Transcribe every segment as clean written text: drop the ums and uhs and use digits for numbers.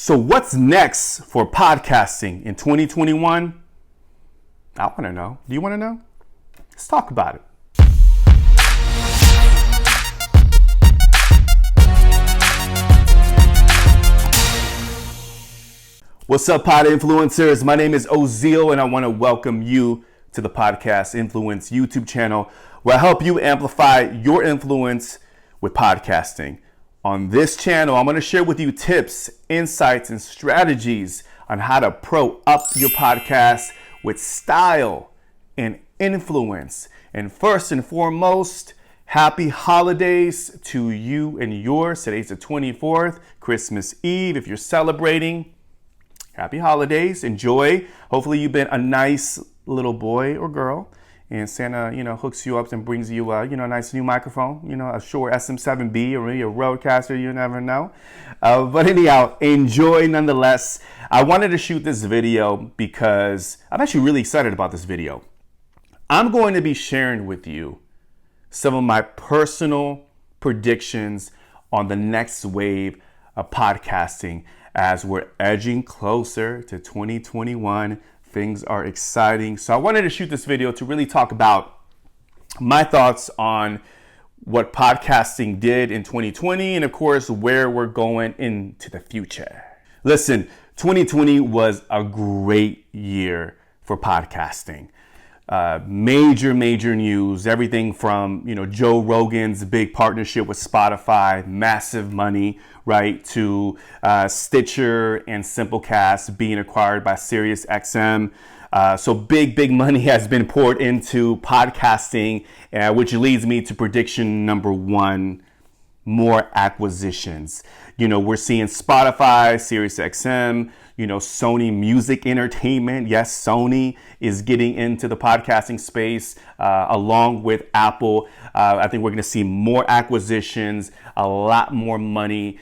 So what's next for podcasting in 2021? I want to know. Do you want to know? Let's talk about it. What's up, pod influencers? My name is Ozeal, and I want to welcome you to the Podcast Influence YouTube channel, where I help you amplify your influence with podcasting. On this channel, I'm going to share with you tips, insights, and strategies on how to pro up your podcast with style and influence. And first and foremost, happy holidays to you and yours. Today's the 24th, Christmas Eve. If you're celebrating, happy holidays. Enjoy. Hopefully you've been a nice little boy or girl, and Santa, hooks you up and brings you, a nice new microphone, a Shure SM7B or maybe a Rodecaster, you never know. But anyhow, enjoy nonetheless. I wanted to shoot this video because I'm actually really excited about this video. I'm going to be sharing with you some of my personal predictions on the next wave of podcasting as we're edging closer to 2021. Things are exciting. So I wanted to shoot this video to really talk about my thoughts on what podcasting did in 2020 and of course where we're going into the future. Listen, 2020 was a great year for podcasting. Major news, everything from, Joe Rogan's big partnership with Spotify, massive money, right, to Stitcher and Simplecast being acquired by SiriusXM. So big money has been poured into podcasting, which leads me to prediction number one, more acquisitions. We're seeing Spotify, SiriusXM, Sony Music Entertainment. Yes, Sony is getting into the podcasting space along with Apple. I think we're going to see more acquisitions, a lot more money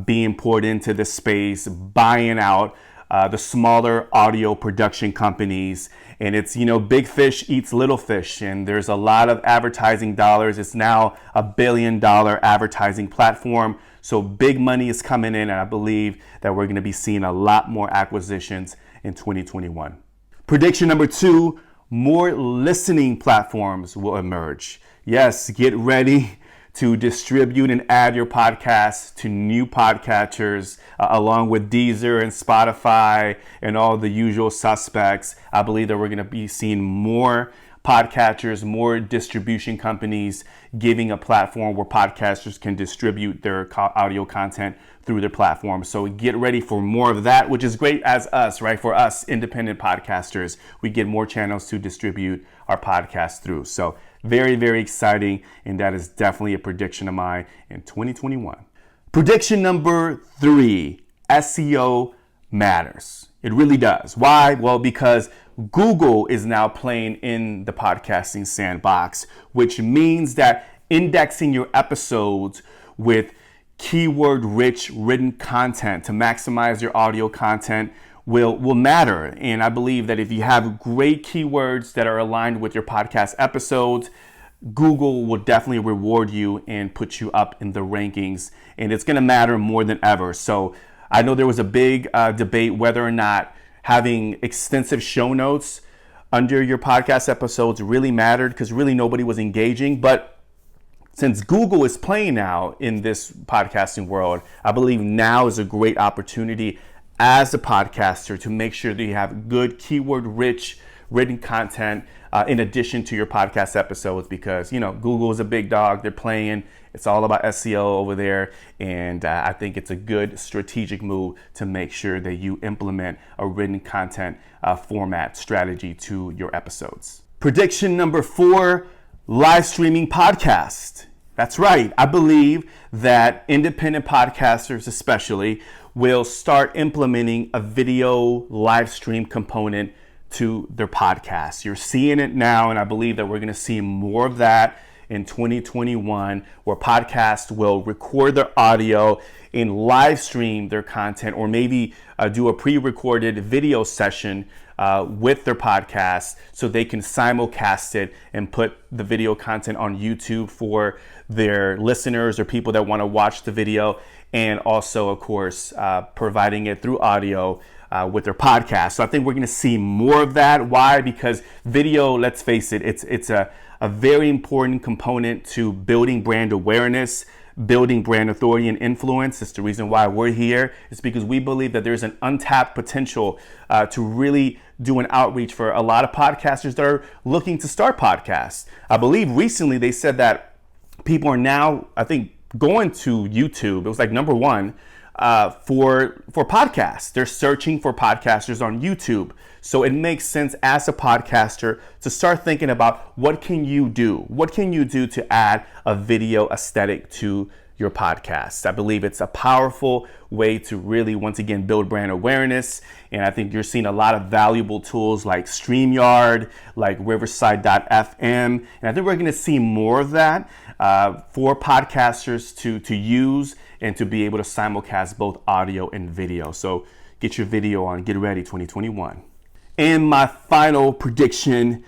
being poured into this space, buying out the smaller audio production companies. And it's, big fish eats little fish. And there's a lot of advertising dollars. It's now $1 billion advertising platform. So big money is coming in. And I believe that we're going to be seeing a lot more acquisitions in 2021. Prediction number two, more listening platforms will emerge. Yes, get ready to distribute and add your podcast to new podcatchers along with Deezer and Spotify and all the usual suspects. I believe that we're going to be seeing more podcatchers, more distribution companies giving a platform where podcasters can distribute their audio content through their platform. So get ready for more of that, which is great as us, right? For us independent podcasters, we get more channels to distribute our podcast through. So very exciting. And that is definitely a prediction of mine in 2021. Prediction number three, SEO matters. It really does. Why? Well, because Google is now playing in the podcasting sandbox, which means that indexing your episodes with keyword-rich written content to maximize your audio content will matter. And I believe that if you have great keywords that are aligned with your podcast episodes, Google will definitely reward you and put you up in the rankings. And it's going to matter more than ever. So I know there was a big debate whether or not having extensive show notes under your podcast episodes really mattered, because really nobody was engaging. But since Google is playing now in this podcasting world, I believe now is a great opportunity as a podcaster to make sure that you have good keyword-rich written content in addition to your podcast episodes, because Google is a big dog. They're playing. It's all about SEO over there, and I think it's a good strategic move to make sure that you implement a written content format strategy to your episodes. Prediction number four, live streaming podcast. That's right. I believe that independent podcasters especially will start implementing a video live stream component to their podcast. You're seeing it now, and I believe that we're going to see more of that in 2021, where podcasts will record their audio and live stream their content, or maybe do a pre-recorded video session with their podcast so they can simulcast it and put the video content on YouTube for their listeners or people that want to watch the video. and also, of course, providing it through audio with their podcast. So I think we're going to see more of that. Why? Because video, let's face it, it's a very important component to building brand awareness, building brand authority and influence. It's the reason why we're here. It's because we believe that there's an untapped potential to really do an outreach for a lot of podcasters that are looking to start podcasts. I believe recently they said that people are now, I think, going to YouTube. It was like number one for podcasts. They're searching for podcasters on YouTube. So it makes sense as a podcaster to start thinking about what can you do? What can you do to add a video aesthetic to your podcast? I believe it's a powerful way to really, once again, build brand awareness. And I think you're seeing a lot of valuable tools like StreamYard, like Riverside.fm. And I think we're going to see more of that for podcasters to use and to be able to simulcast both audio and video. So get your video on, get ready 2021. And my final prediction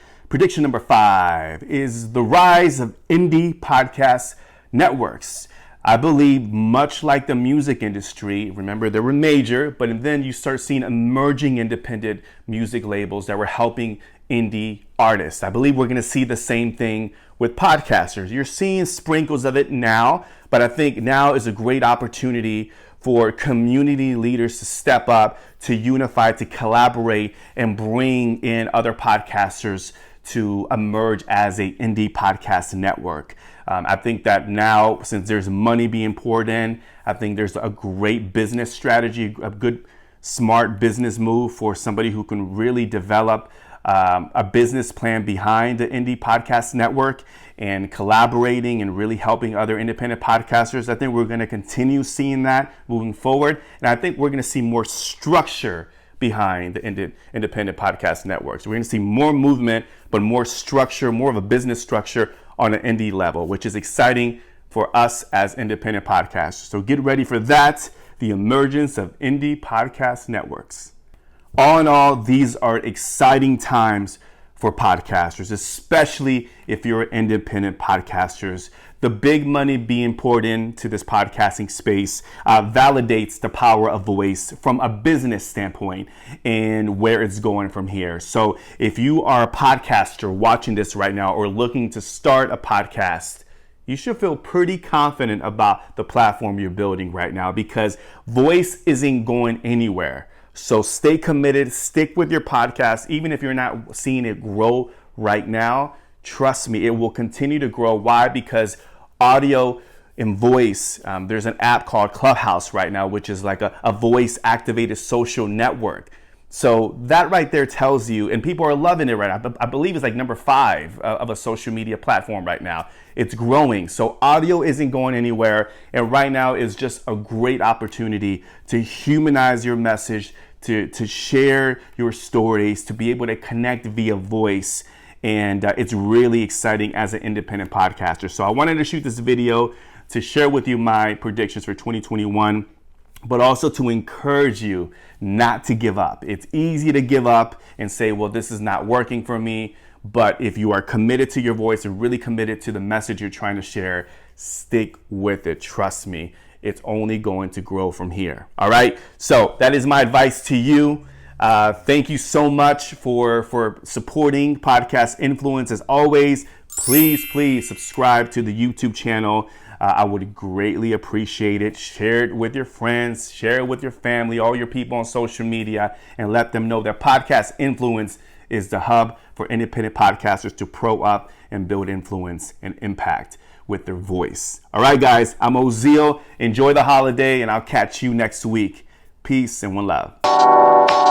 number 5, is the rise of indie podcast networks. I believe much like the music industry, remember they were major, but then you start seeing emerging independent music labels that were helping indie artists. I believe we're going to see the same thing with podcasters. You're seeing sprinkles of it now, but I think now is a great opportunity for community leaders to step up, to unify, to collaborate, and bring in other podcasters to emerge as a indie podcast network. I think that now, since there's money being poured in, I think there's a great business strategy, a good, smart business move for somebody who can really develop a business plan behind the indie podcast network and collaborating and really helping other independent podcasters. I think we're going to continue seeing that moving forward. And I think we're going to see more structure behind the independent podcast networks. We're going to see more movement, but more structure, more of a business structure on an indie level, which is exciting for us as independent podcasters. So get ready for that, the emergence of indie podcast networks. All in all, these are exciting times for podcasters, especially if you're independent podcasters. The big money being poured into this podcasting space validates the power of voice from a business standpoint and where it's going from here. So if you are a podcaster watching this right now or looking to start a podcast, you should feel pretty confident about the platform you're building right now, because voice isn't going anywhere. So stay committed, stick with your podcast, even if you're not seeing it grow right now. Trust me, it will continue to grow. Why? Because audio and voice, there's an app called Clubhouse right now, which is like a voice activated social network. So that right there tells you, and people are loving it right now. I believe it's like number 5 of a social media platform right now. It's growing. So audio isn't going anywhere. And right now is just a great opportunity to humanize your message, to share your stories, to be able to connect via voice. And it's really exciting as an independent podcaster. So I wanted to shoot this video to share with you my predictions for 2021, but also to encourage you not to give up. It's easy to give up and say, well, this is not working for me. But if you are committed to your voice and really committed to the message you're trying to share, stick with it. Trust me, it's only going to grow from here. All right. So that is my advice to you. Thank you so much for supporting Podcast Influence. As always, please subscribe to the YouTube channel. I would greatly appreciate it. Share it with your friends, share it with your family, all your people on social media, and let them know that Podcast Influence is the hub for independent podcasters to pro up and build influence and impact with their voice. All right, guys, I'm Ozeal. Enjoy the holiday, and I'll catch you next week. Peace and one love.